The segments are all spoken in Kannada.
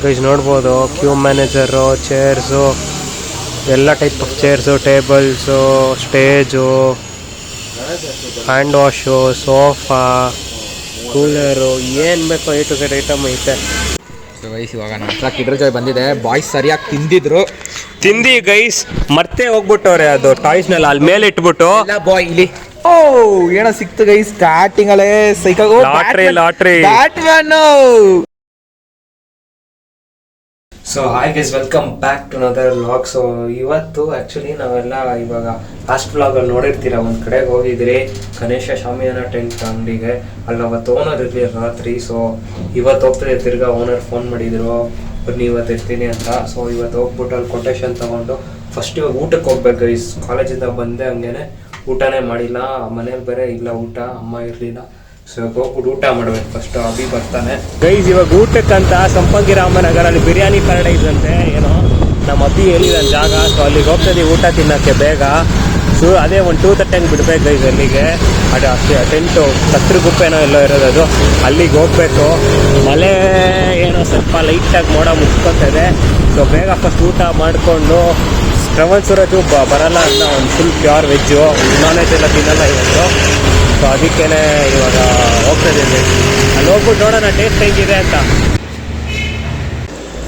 ಗೈಸ್ ನೋಡ್ಬೋದು ಕ್ಯೂ ಮ್ಯಾನೇಜರು, ಚೇರ್ಸು, ಎಲ್ಲ type of chairs, tables, stage, hand wash, sofa, cooler, ಏನು ಬೇಕೋ A to Z ಐಟಮ್ ಐತೆ. ಸೊ ಗೈಸ್ ಇವಾಗ ನಮ್ಮ ಹತ್ರ ಕಿಡರ್ ಜಾಯ್ ಬಂದಿದೆ. ಬಾಯ್ಸ್ ಸರಿಯಾಗಿ ತಿಂದಿ ಗೈಸ್ ಮತ್ತೆ ಹೋಗ್ಬಿಟ್ಟವ್ರೆ ಅದು ಟಾಯ್ಸ್ನೆಲ್ಲ ಅಲ್ಲಿ ಮೇಲೆ ಇಟ್ಬಿಟ್ಟು. ಬಾಯ್ ಇಲ್ಲಿ ಏನೋ ಸಿಕ್ತು ಗೈಸ್ ಸ್ಟಾರ್ಟಿಂಗ್ ಅಲ್ಲೇ ಸೈಕಾಗೋ ಲಾಟ್ರಿ. So hi guys, welcome back to another vlog. So ಇವತ್ತು ಆ್ಯಕ್ಚುಲಿ ನಾವೆಲ್ಲ ಇವಾಗ ಲಾಸ್ಟ್ ವ್ಲಾಗಲ್ಲಿ ನೋಡಿರ್ತೀರ, ಒಂದು ಕಡೆಗೆ ಹೋಗಿದ್ರಿ ಗಣೇಶ ಶಾಮಿಯಾನ ಟೆಂಟ್ ಅಂಗಡಿಗೆ. ಅಲ್ಲಿ ಅವತ್ತು ಓನರ್ ಇರಲಿ ರಾತ್ರಿ. ಸೊ ಇವತ್ತು ಹೋಗ್ತಿದ್ದೆ, ತಿರ್ಗಾ ಓನರ್ ಫೋನ್ ಮಾಡಿದ್ರು ಬನ್ನಿ ಇವತ್ತು ಇರ್ತೀನಿ ಅಂತ. ಸೊ ಇವತ್ತು ಹೋಗ್ಬಿಟ್ಟು ಅಲ್ಲಿ ಕೊಟೇಶನ್ ತೊಗೊಂಡು ಫಸ್ಟ್ ಇವಾಗ ಊಟಕ್ಕೆ ಹೋಗ್ಬೇಕು ಗೈಸ್. ಕಾಲೇಜಿಂದ ಬಂದೆ, ಹಂಗೇನೆ ಊಟನೇ ಮಾಡಿಲ್ಲ, ಮನೇಲಿ ಬೇರೆ ಇಲ್ಲ ಊಟ, ಅಮ್ಮ ಇರಲಿಲ್ಲ. ಸೊ ಹೋಗ್ಬಿಟ್ಟು ಊಟ ಮಾಡ್ಬೇಕು. ಫಸ್ಟ್ ಅಭಿ ಬರ್ತಾನೆ ಗೈಸ್. ಇವಾಗ ಊಟಕ್ಕಂತ ಸಂಪಂಗಿ ರಾಮನಗರಲ್ಲಿ ಬಿರಿಯಾನಿ ಪ್ಯಾರಡೈಸ್ ಅಂತೆ ಏನೋ ನಮ್ಮ ಅಭಿ ಹೇಳಿದ ಜಾಗ. ಸೊ ಅಲ್ಲಿಗೆ ಹೋಗ್ತದೆ ಊಟ ತಿನ್ನೋಕ್ಕೆ ಬೇಗ. ಸೊ ಅದೇ ಒಂದು 2:30 ಬಿಡ್ಬೇಕು ಗೈಸ್ ಅಲ್ಲಿಗೆ. ಅದು ಅಷ್ಟೇ ಟೆಂಟು ಕತ್ರಗುಪ್ಪೆನೋ ಎಲ್ಲೋ ಇರೋದು, ಅಲ್ಲಿಗೆ ಹೋಗ್ಬೇಕು. ಮಳೆ ಏನೋ ಸ್ವಲ್ಪ ಲೈಟಾಗಿ ಮೋಡ ಮುಚ್ಕೊತಿದೆ. ಸೊ ಬೇಗ ಫಸ್ಟ್ ಊಟ ಮಾಡಿಕೊಂಡು ಶ್ರವಣ್ ಸೂರಜು ಬರಲ್ಲ ಅಂತ ಒಂದು full pure veg, non veg ಎಲ್ಲ ತಿನ್ನಲ್ಲ ಇವತ್ತು. ಸೊ ಅದಕ್ಕೇ ಇವಾಗ ಹೋಗ್ತಾಯಿದ್ದೀವಿ. ಅಲ್ಲಿ ಹೋಗ್ಬಿಟ್ಟು ನೋಡೋಣ ಟೇಸ್ಟ್ ಹೇಗಿದೆ ಅಂತ.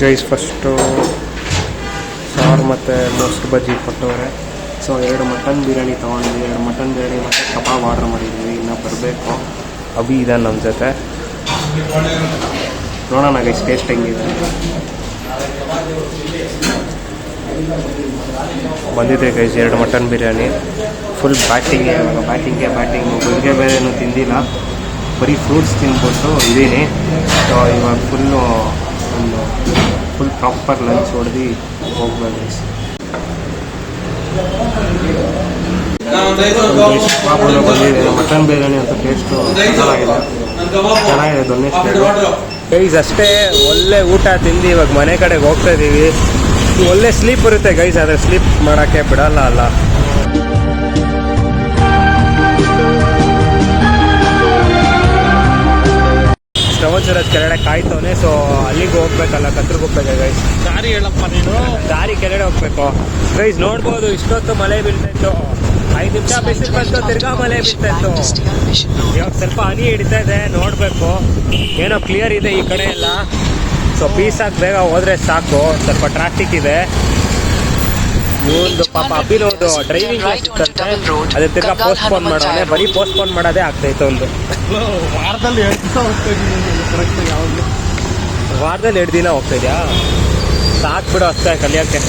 ಗೈಸ್ ಫಸ್ಟು ಸಾರು ಮತ್ತು ಮೊಸರು ಬಜ್ಜಿ ಕೊಟ್ಟವ್ರೆ. ಸೊ 2 ಮಟನ್ ಬಿರಿಯಾನಿ ತೊಗೊಂಡಿದ್ವಿ, 2 ಮಟನ್ ಬಿರಿಯಾನಿ ಮತ್ತು ಕಬಾಬ್ ಆರ್ಡ್ರ್ ಮಾಡಿದ್ವಿ. ಇನ್ನೂ ಬರಬೇಕು. ಅಭಿ ಇದೆ ನಮ್ಮ ಜೊತೆ. ನೋಡೋಣ ಗೈಸ್ ಟೇಸ್ಟ್ ಹೆಂಗಿದೆ. ಬಂದಿದೆ ಗೈಸ್ 2 ಮಟನ್ ಬಿರಿಯಾನಿ. ಫುಲ್ ಬ್ಯಾಟಿಂಗ್ಗೆ ಇವಾಗ ಬ್ಯಾಟಿಂಗು. ಬೆಳಿಗ್ಗೆ ಬೇರೆನೂ ತಿಂದಿಲ್ಲ, ಬರೀ ಫ್ರೂಟ್ಸ್ ತಿಂದ್ಬಿಟ್ಟು ಇದ್ದೀನಿ. ಸೊ ಇವಾಗ ಫುಲ್ ಪ್ರಾಪರ್ ಲಂಚ್ ಹೊಡೆದು ಹೋಗ್ಬೇಕು ಗೈಸ್. ಬಂದಿದೆ ಮಟನ್ ಬಿರಿಯಾನಿ ಅಂತ ಟೇಸ್ಟು ಚೆನ್ನಾಗಿದೆ ದೊನ್ನೇಶ್ವರ ಗೈಸ್. ಅಷ್ಟೇ ಒಳ್ಳೆ ಊಟ ತಿಂದು ಇವಾಗ ಮನೆ ಕಡೆಗೆ ಹೋಗ್ತಾ ಇದ್ದೀವಿ. ಒಳ್ಳೆ ಸ್ಲೀಪ್ ಬರುತ್ತೆ ಗೈಸ್, ಆದರೆ ಸ್ಲೀಪ್ ಮಾಡೋಕ್ಕೆ ಬಿಡಲ್ಲ ಅಲ್ಲ. ಶ್ರವಣ್ ಸೂರಜ್ ಕೆಳಗಡೆ ಕಾಯ್ತವನೆ. ಸೊ ಅಲ್ಲಿಗೆ ಹೋಗ್ಬೇಕಲ್ಲ, ಕತ್ರಗುಪ್ಪೆಗೆ ಗೈಸ್. ದಾರಿ ಹೇಳಪ್ಪ ನೀನು, ದಾರಿ ಕೆಳಗಡೆ ಹೋಗ್ಬೇಕು ಗೈಸ್. ನೋಡ್ಬೋದು ಇಷ್ಟೊತ್ತು ಮಳೆ ಬೀಳ್ತಾಯಿತ್ತು, 5 ನಿಮಿಷ ಬಿಸಿಲು ಬಂತು, ತಿರ್ಗಾ ಮಳೆ ಬೀಳ್ತಾಯಿತ್ತು. ಇವಾಗ ಸ್ವಲ್ಪ ಹನಿ ಹಿಡಿತಾ ಇದೆ, ನೋಡಬೇಕು. ಏನೋ ಕ್ಲಿಯರ್ ಇದೆ ಈ ಕಡೆ ಎಲ್ಲ. ಸೊ ಪೀಸಾಗಿ ಬೇಗ ಹೋದ್ರೆ ಸಾಕು, ಸ್ವಲ್ಪ ಟ್ರಾಫಿಕ್ ಇದೆ. ಒಂದು ಪಾಪ ಅಭಿನೋದು ಡ್ರೈವಿಂಗ್ ಅದೇ ತಿರ್ಗಾ ಪೋಸ್ಟ್ಪೋನ್ ಮಾಡೋಣ, ಬರೀ ಪೋಸ್ಟ್ಪೋನ್ ಮಾಡೋದೇ ಆಗ್ತೈತೆ. ಒಂದು ವಾರದಲ್ಲಿ 2 ದಿನ ಹೋಗ್ತಾಯಿದ್ಯಾ, ಸಾಕು ಬಿಡು ಅಷ್ಟೇ ಕಲಿಯೋಕ್ಕೆ.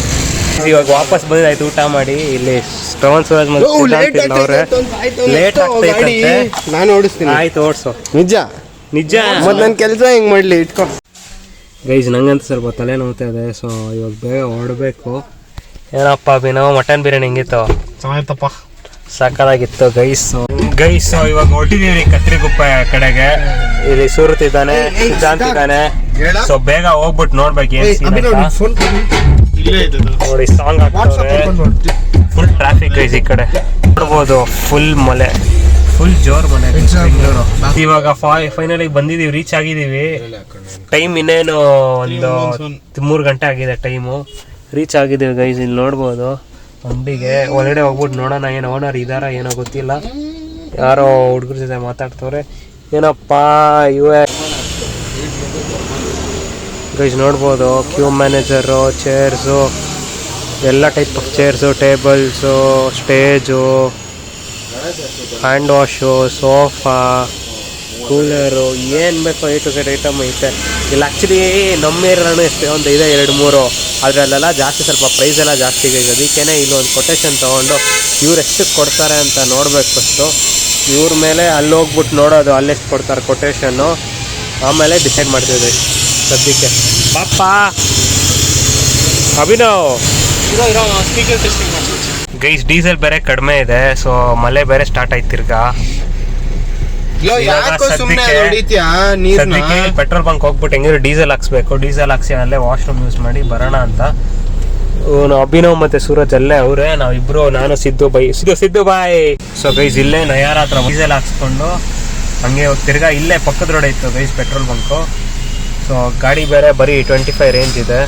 ಇವಾಗ ವಾಪಸ್ ಬಂದಿದ್ದಾಯ್ತು ಊಟ ಮಾಡಿ. ಇಲ್ಲಿ ಶ್ರವಣ್ ಸೂರಜ್ ಅವ್ರೆ ಲೇಟ್ ಆಗ್ತೈತೆ, ನಾನು ಓಡಿಸ್ತೀನಿ. ಆಯ್ತು ಓಡಿಸು. ನಿಜ ಮತ್ತೆ ನನ್ನ ಕೆಲಸ ಹೆಂಗೆ ಮಾಡಲಿ ಇಟ್ಕೊ ಗೈಸ್. ನಂಗಂತ ಸ್ವಲ್ಪ ತಲೆ ನೋವ್ತಾ ಇದೆ. ಸೊ ಇವಾಗ ಬೇಗ ಹೊರಡಬೇಕು. ಏನಪ್ಪ ಅಭಿನವ್, ಮಟನ್ ಬಿರಿಯಾನಿ ಹೆಂಗಿತ್ತು? ಚೆನ್ನಾಗಿತ್ತಪ್ಪ, ಸಕ್ಕತ್ತಾಗಿತ್ತು ಗೈಸ್. ಇವಾಗ ಹೊರಟಿದೀವಿ ಕತ್ರಿಗುಪ್ಪೆ ಕಡೆಗೆ. ಇಲ್ಲಿ ಸೂರತ್ ಇದ್ದಾನೆ, ಸಿದ್ಧಾಂತ್ ಇದ್ದಾನೆ. ಸೊ ಬೇಗ ಹೋಗ್ಬಿಟ್ಟು ನೋಡ್ಬೇಕು ನೋಡಿ. ಸಾಂಗ್ ಹಾಕ್ತಾರೆ, ಫುಲ್ ಟ್ರಾಫಿಕ್ ಗೈಸ್ ಈ ಕಡೆ. ನೋಡ್ಬೋದು ಫುಲ್ ಮಳೆ, ಫುಲ್ ಜೋರ್ ಮನೆ ಬೆಂಗಳೂರು. ಇವಾಗ ಫೈನಲಿ ಬಂದಿದೀವಿ, ರೀಚ್ ಆಗಿದ್ದೀವಿ. ಟೈಮ್ ಇನ್ನೇನು ಒಂದು 3 ಗಂಟೆ ಆಗಿದೆ ಟೈಮು. ರೀಚ್ ಆಗಿದ್ದೀವಿ ಗೈಸ್. ಇಲ್ಲಿ ನೋಡ್ಬೋದು ಅಂಗಡಿಗೆ. ಒಳಗಡೆ ಹೋಗ್ಬಿಟ್ಟು ನೋಡೋಣ, ಏನು ಓನರ್ ಇದಾರ ಏನೋ ಗೊತ್ತಿಲ್ಲ. ಯಾರೋ ಹುಡುಗರ ಜೊತೆ ಮಾತಾಡ್ತವ್ರೆ. ಏನಪ್ಪ ಇವೇ ಗೈಸ್ ನೋಡ್ಬೋದು ಕ್ಯೂ ಮ್ಯಾನೇಜರು, ಚೇರ್ಸು, ಎಲ್ಲ type of chairs, tables, stage, hand wash, sofa, cooler, ಏನು ಬೇಕೋ A to Z ಐಟಮ್ ಐತೆ. ಇಲ್ಲಿ ಆ್ಯಕ್ಚುಲಿ ನಮ್ಮ ಏರಿಯಾನು ಎಷ್ಟು ಒಂದು ಇದೆ 2-3, ಅದರಲ್ಲೆಲ್ಲ ಜಾಸ್ತಿ ಸ್ವಲ್ಪ ಪ್ರೈಸ್ ಎಲ್ಲ ಜಾಸ್ತಿ ಇದೆ. ಅದಕ್ಕೇ ಇಲ್ಲೊಂದು ಕೊಟೇಶನ್ ತೊಗೊಂಡು ಇವ್ರು ಎಷ್ಟಕ್ಕೆ ಕೊಡ್ತಾರೆ ಅಂತ ನೋಡ್ಬೇಕು ಫಸ್ಟು. ಇವ್ರ ಮೇಲೆ ಅಲ್ಲಿ ಹೋಗ್ಬಿಟ್ಟು ನೋಡೋದು, ಅಲ್ಲೆಷ್ಟು ಕೊಡ್ತಾರೆ ಕೊಟೇಶನ್ನು, ಆಮೇಲೆ ಡಿಸೈಡ್ ಮಾಡ್ತೀವಿ ಸದ್ಯಕ್ಕೆ. ಪಾಪ Abhinav speaker testing guys. Diesel ಬೇರೆ ಕಡಿಮೆ ಇದೆ. ಸೊ ಮಳೆ ಬೇರೆ ಸ್ಟಾರ್ಟ್ ಆಯ್ತು ತಿರ್ಗಾ. ಪೆಟ್ರೋಲ್ ಬಂಕ್ ಹೋಗ್ಬಿಟ್ಟು ಹೆಂಗಿದ್ರು ಡೀಸೆಲ್ ಹಾಕ್ಸ್ಬೇಕು. ಡೀಸೆಲ್ ಹಾಕ್ಸಿ ಅಲ್ಲೇ ವಾಶ್ರೂಮ್ ಯೂಸ್ ಮಾಡಿ ಬರೋಣ ಅಂತ. ಅಭಿನವ್ ಮತ್ತೆ ಸೂರಜ್ ಅಲ್ಲೇ ಅವರೇ, ನಾವಿಬ್ರು, ನಾನು ಸಿದ್ದು ಬಾಯ್. ಸೊ ಗೈಸ್ ಇಲ್ಲೇ ನಯಾರ ಹತ್ರ ಡೀಸೆಲ್ ಹಾಕ್ಸ್ಕೊಂಡು ಹಂಗೆ ತಿರ್ಗಾ ಇಲ್ಲೇ ಪಕ್ಕದ ರೋಡ್ ಇತ್ತು ಗೈಸ್ ಪೆಟ್ರೋಲ್ ಬಂಕು. ಸೊ ಗಾಡಿ ಬೇರೆ ಬರೀ 25 ರೇಂಜ್ ಇದೆ.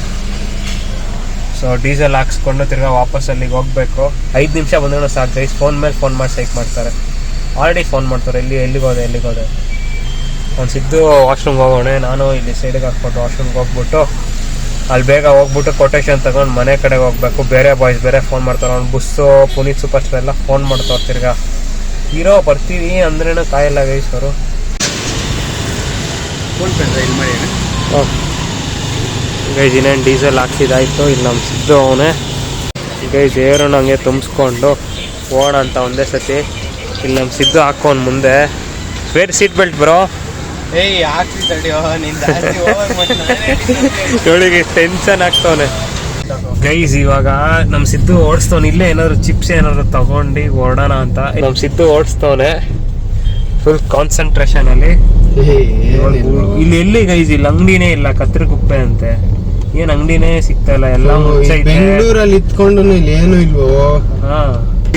ಸೊ ಡೀಸೆಲ್ ಹಾಕ್ಸ್ಕೊಂಡು ತಿರ್ಗಾ ವಾಪಸ್ ಅಲ್ಲಿಗೆ ಹೋಗಬೇಕು. 5 ನಿಮಿಷ ಬಂದ್ರೂ ಸಾಕು ಗೈಸ್. ಫೋನ್ ಮೇಲೆ ಫೋನ್ ಮಾಡಿ ಸೈಕ್ ಮಾಡ್ತಾರೆ. ಆಲ್ರೆಡಿ ಫೋನ್ ಮಾಡ್ತಾರೆ, ಎಲ್ಲಿಗೋದೆ ಅವ್ನು ಸಿದ್ದು ವಾಶ್ರೂಮ್ಗೆ ಹೋಗೋಣ. ನಾನು ಇಲ್ಲಿ ಸೈಡಿಗೆ ಹಾಕ್ಬಿಟ್ಟು ವಾಶ್ರೂಮ್ಗೆ ಹೋಗ್ಬಿಟ್ಟು ಅಲ್ಲಿ ಬೇಗ ಹೋಗ್ಬಿಟ್ಟು ಕೊಟೇಶನ್ ತಗೊಂಡು ಮನೆ ಕಡೆಗೆ ಹೋಗ್ಬೇಕು. ಬೇರೆ ಬಾಯ್ಸ್ ಬೇರೆ ಫೋನ್ ಮಾಡ್ತಾರೆ. ಅವ್ನು ಬುಸ್ಸು, ಪುನೀತ್ ಸೂಪರ್ ಸ್ಟಾರ್ ಎಲ್ಲ ಫೋನ್ ಮಾಡ್ತಾರೆ. ತಿರ್ಗಾ ಹೀರೋ ಬರ್ತೀವಿ ಅಂದ್ರೇನು ಕಾಯಲ್ಲ ಗೈಸ್ ಅವರು. ಗೈಸ್ ಇನ್ನೇನು ಡೀಸೆಲ್ ಹಾಕ್ಸಿದಾಯ್ತು. ಇಲ್ಲಿ ನಮ್ಮ ಸಿದ್ದು ಅವನೇ ಗೈಸ್ ಏರು ಹಂಗೆ ತುಂಬಿಸ್ಕೊಂಡು ಹೋಗೋಣ ಅಂತ ಒಂದೇ ಸತಿ. ಇಲ್ಲಿ ನಮ್ಮ ಸಿದ್ದು ಹಾಕೋನ್ ಮುಂದೆ. Wear seat belt bro. ನೋಡಿ ಟೆನ್ಷನ್ ಆಗ್ತವನೆ ಗೈಸ್. ಇವಾಗ ನಮ್ಮ ಸಿದ್ದು ಓಡಿಸ್ತವನೆ. ಇಲ್ಲೇ ಏನಾದ್ರು ಚಿಪ್ಸ್ ಏನಾದ್ರು ತಗೊಂಡು ಹೊರಡೋಣ ಅಂತ ನಮ್ಮ ಸಿದ್ದು ಓಡಿಸ್ತವನೆ ಫುಲ್ ಕಾನ್ಸಂಟ್ರೇಷನ್ ಅಲ್ಲಿ. ಇಲ್ಲಿ ಎಲ್ಲಿ ಗೈಸ್ ಇಲ್ಲಿ ಅಂಗಡಿನೇ ಇಲ್ಲ, ಕತ್ತರಿಗುಪ್ಪೆ ಅಂತೆ. ಏನ್ ಅಂಗಡಿನೇ ಸಿಗ್ತಾ ಇಲ್ಲ, ಎಲ್ಲ ಮುಚ್ಚೈತೆ. ಬೆಂಗಳೂರಲ್ಲಿ ಇತ್ಕೊಂಡು ಇಲ್ಲಿ ಏನು ಇಲ್ವೋ. ಹಾ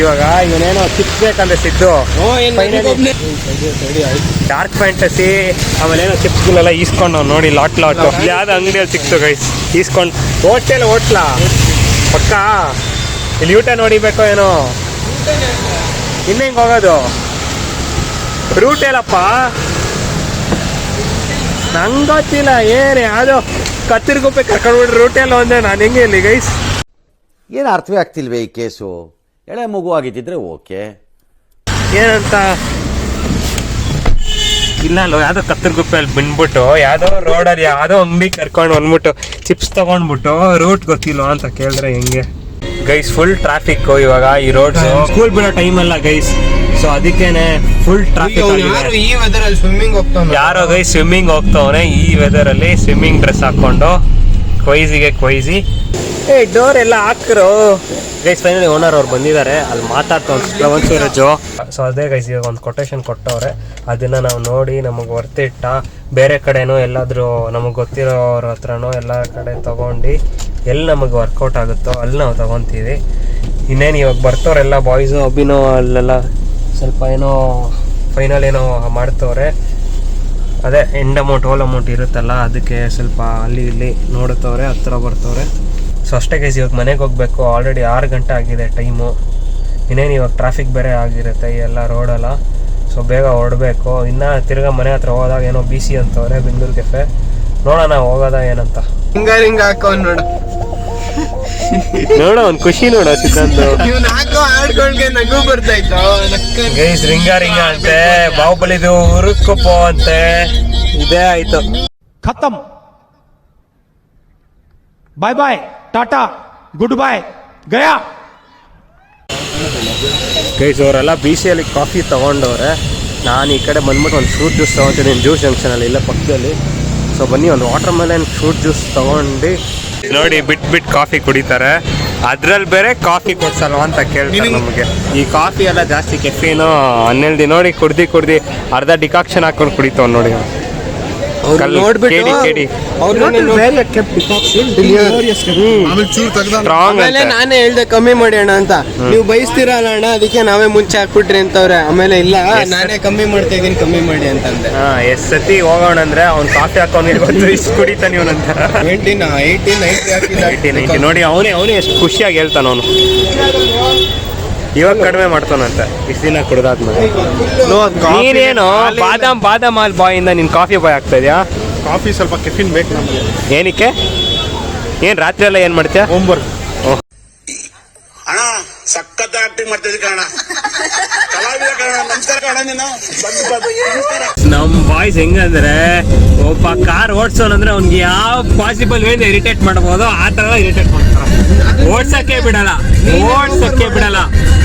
ಇವಾಗ ಇವನೇನೋ ಚಿಪ್ಸ್ ಬೇಕಂದ್ರೆ ಸಿದ್ದು ಡಾರ್ಕ್ ಫ್ಯಾಂಟಸಿ ಆಮೇಲೆ ಏನೋ ಚಿಪ್ಸ್ಗಳೆಲ್ಲ ಈಸ್ಕೊಂಡು ನೋಡಿ ಲಾಟ್ ಯಾವ್ದು ಅಂಗಡಿಯಲ್ಲಿ ಸಿಕ್ತು ಗೈಸ್. ಈಸ್ಕೊಂಡು ಹೋಟ್ಲಾ ಪಕ್ಕ ಇಲ್ಲಿ ಊಟ ನೋಡಿಬೇಕೋ ಏನೋ. ಇನ್ನೇಂಗೆ ಹೋಗೋದು ರೂಟ್ ಹೇಳಪ್ಪ, ನಂಗೆ ಗೊತ್ತಿಲ್ಲ. ಏನು ಯಾವುದೋ ಕತ್ತರಿಗುಪ್ಪೆ ಕರ್ಕೊಂಡ್ಬಿಟ್ರೆ ರೂಟ್ ಎಲ್ಲ ಒಂದೇ. ನಾನು ಹೆಂಗೆ ಇಲ್ಲಿ ಗೈಸ್ ಏನು ಅರ್ಥವೇ ಆಗ್ತಿಲ್ವೇ ಈ ಕೇಸು. ಎಳೆ ಮಗು ಆಗಿದ್ದಿದ್ರೆ ಓಕೆ, ಏನಂತ ಇಲ್ಲ ಅಲ್ವ. ಯಾವುದೋ ಕತ್ತರಿಗುಪ್ಪೆಯಲ್ಲಿ ಬಂದ್ಬಿಟ್ಟು ಯಾವುದೋ ರೋಡಲ್ಲಿ ಯಾವುದೋ ಅಂಗಡಿ ಕರ್ಕೊಂಡು ಬಂದ್ಬಿಟ್ಟು ಚಿಪ್ಸ್ ತಗೊಂಡ್ಬಿಟ್ಟು ರೂಟ್ ಗೊತ್ತಿಲ್ಲ ಅಂತ ಕೇಳಿದ್ರೆ ಹೆಂಗೆ ಗೈಸ್. ಫುಲ್ ಟ್ರಾಫಿಕ್ ಇವಾಗ ಈ ರೋಡ್. ಸ್ಕೂಲ್ ಬಿಡೋ ಟೈಮ್ ಅಲ್ಲ ಗೈಸ್, ಸೊ ಅದಕ್ಕೇನೆ ಫುಲ್ ಟ್ರಾಫಿಕ್ ಆಗಿದೆ. ಈ ವೆದರ್ ಅಲ್ಲಿ ಸ್ವಿಮ್ಮಿಂಗ್ ಹೋಗ್ತಾನೆ ಯಾರೋ ಗೈಸ್ ಸ್ವಿಮ್ಮಿಂಗ್ ಹೋಗ್ತಾವನೆ ಈ ವೆದರ್ ಅಲ್ಲಿ. ಸ್ವಿಮ್ಮಿಂಗ್ ಡ್ರೆಸ್ ಹಾಕೊಂಡು ಕೊಯ್ಸಿ ಡೋರ್ ಎಲ್ಲ ಹಾಕ್ರು ಗೈಸ್. ಫೈನಲಿ ಓನರ್ ಅವ್ರು ಬಂದಿದ್ದಾರೆ. ಅಲ್ಲಿ ಮಾತಾಡ್ತಾ ಸೂರಜು. ಸೊ ಅದೇ ಗೈಸ್ ಇವಾಗ ಒಂದು ಕೊಟೇಶನ್ ಕೊಟ್ಟವ್ರೆ. ಅದನ್ನ ನಾವು ನೋಡಿ ನಮಗೆ ವರ್ತಿಟ್ಟ ಬೇರೆ ಕಡೆನೋ ಎಲ್ಲಾದ್ರೂ ನಮಗೆ ಗೊತ್ತಿರೋರ ಹತ್ರನೋ ಎಲ್ಲ ಕಡೆ ತಗೊಂಡು ಎಲ್ಲಿ ನಮಗೆ ವರ್ಕೌಟ್ ಆಗುತ್ತೋ ಅಲ್ಲಿ ನಾವು ತಗೊತೀವಿ. ಇನ್ನೇನು ಇವಾಗ ಬರ್ತವ್ರೆಲ್ಲ ಬಾಯ್ಸು ಅಭಿನೋ ಅಲ್ಲೆಲ್ಲ ಸ್ವಲ್ಪ ಏನೋ ಫೈನಲ್ ಏನೋ ಮಾಡ್ತವ್ರೆ. ಅದೇ ಎಂಡ್ ಅಮೌಂಟ್ ಹೋಲ್ ಅಮೌಂಟ್ ಇರುತ್ತಲ್ಲ ಅದಕ್ಕೆ ಸ್ವಲ್ಪ ಅಲ್ಲಿ ಇಲ್ಲಿ ನೋಡುತ್ತವ್ರೆ, ಹತ್ರ ಬರ್ತವ್ರೆ. ಸೊ ಅಷ್ಟೇ ಗೈಸ್ ಇವಾಗ ಮನೆಗೆ ಹೋಗಬೇಕು. ಆಲ್ರೆಡಿ 6 ಗಂಟೆ ಆಗಿದೆ ಟೈಮು. ಇನ್ನೇನು ಇವಾಗ ಟ್ರಾಫಿಕ್ ಬೇರೆ ಆಗಿರುತ್ತೆ ಈ ಎಲ್ಲ ರೋಡೆಲ್ಲ. ಸೊ ಬೇಗ ಹೊರಡಬೇಕು. ಇನ್ನು ತಿರ್ಗಾ ಮನೆ ಹತ್ರ ಹೋದಾಗ ಏನೋ BC ಅಂತವ್ರೆ ಬೆಂಗಳೂರು ಕೆಫೆ. ನೋಡೋಣ ಹೋಗೋದ ಏನಂತ. ಹಿಂಗ ಹಾಕೋನ್ ನೋಡು ನೋಡೋ ಒಂದು ಖುಷಿ ನೋಡೋ ಸಿದ್ಧಾಂತ. ಆಡ್ಕೊಂಡ್ಗೆ ನಗು ಬರ್ತಾಯ್ತು. ಗೈಸ್ ರಿಂಗ ಅಂತೆ, ಬಾಹುಬಲಿದು ಉರುಕ್ಕುಪ್ಪೋ ಅಂತೆ. ಇದೇ ಆಯ್ತು. खत्म, bye bye, tata, goodbye, गया. ಗೈಸ್ ಅವರೆಲ್ಲ BCಯಲ್ಲಿ ಕಾಫಿ ತೊಗೊಂಡವ್ರೆ. ನಾನು ಈ ಕಡೆ ಬಂದ್ಬಿಟ್ಟು ಒಂದು ಫ್ರೂಟ್ ಜ್ಯೂಸ್ ತೊಗೊತೀನಿ ಜ್ಯೂಸ್ ಜಂಕ್ಷನಲ್ಲಿ ಇಲ್ಲ ಪಕ್ಕದಲ್ಲಿ. ಸೊ ಬನ್ನಿ ಒಂದು ವಾಟರ್ ಮೆಲನ್ ಫ್ರೂಟ್ ಜ್ಯೂಸ್ ತೊಗೊಂಡು ನೋಡಿ ಬಿಟ್ಟು ಕಾಫಿ ಕುಡಿತಾರೆ. ಅದ್ರಲ್ಲಿ ಬೇರೆ ಕಾಫಿ ಕೊಡ್ಸಲ್ವ ಅಂತ ಕೇಳ್ತಾರೆ ನಮಗೆ. ಈ ಕಾಫಿ ಎಲ್ಲ ಜಾಸ್ತಿ ಕೆಫೀನು 12 ನೋಡಿ ಕುಡ್ದು ಅರ್ಧ ಡಿಕಾಕ್ಷನ್ ಹಾಕೊಂಡು ಕುಡಿತಾವ್ ನೋಡಿ. ನಾನೇ ಹೇಳ್ದೆ ಕಮ್ಮಿ ಮಾಡಿ ಅಣ್ಣ ಅಂತ. ನೀವು ಬಯಸ್ತೀರಲ್ಲ ಅಣ್ಣ, ಅದಕ್ಕೆ ನಾವೇ ಮುಂಚೆ ಹಾಕ್ಬಿಟ್ರಿ ಅಂತವ್ರೆ. ಆಮೇಲೆ ಇಲ್ಲ ನಾನೇ ಕಮ್ಮಿ ಮಾಡ್ತಾ ಇದೀನಿ, ಕಮ್ಮಿ ಮಾಡಿ ಅಂತಂದೆ. ಎಷ್ಟ್ ಸತಿ ಹೋಗೋಣ ಅಂದ್ರೆ ಅವ್ನು ಕಾಫಿ ಹಾಕೊಂಡು ಇಷ್ಟು ಕುಡಿತಾನೆ ಇವನಂತ. 18 ನೋಡಿ ಅವನೇ ಎಷ್ಟು ಖುಷಿಯಾಗಿ ಹೇಳ್ತಾನ ಅವನು. ಇವಾಗ ಕಡಿಮೆ ಮಾಡ್ತಾನಂತೆ ಇಷ್ಟು ದಿನ ಕುಡ್ದಾದ್ಮೇಲೆ. ನೀನೇನು ಬಾದಾಮ್ ಹಾಲ್ ಬಾಯ್ ಇಂದ ನೀನ್ ಕಾಫಿ ಬಾಯ್ ಆಗ್ತಾ ಇದೆಯಾ? ಕಾಫಿ ಸ್ವಲ್ಪ ಕೆಫಿನ್ ಬೇಕು ನಮಗೆ. ಏನಕ್ಕೆ? ಏನ್ ರಾತ್ರಿ ಎಲ್ಲ ಏನ್ ಮಾಡ್ತೀಯ? ಹೋಮ್ವರ್ಕ್. ಅಣ್ಣ ಸಖತ್ ಆಕ್ಟಿಂಗ್ ಮಾಡ್ತಿದ್ದೆ ಕಣ, ಕಲಾವಿದ ಕಣ, ನಮಸ್ಕಾರ ಕಣ. ನೀನು ನಮ್ ಬಾಯ್ಸ್ ಹೆಂಗಂದ್ರೆ ಒಬ್ಬ ಕಾರ್ ಓಡ್ಸೋನಂದ್ರೆ ಅವ್ನಿಗೆ ಯಾವ ಪಾಸಿಬಲ್ ವೇ ಇರಿಟೇಟ್ ಮಾಡಬಹುದು ಆ ತರ ಇರಿಟೇಟ್ ಮಾಡ್ತಾರ. ಓಡ್ಸಕ್ಕೆ ಬಿಡಲ್ಲ.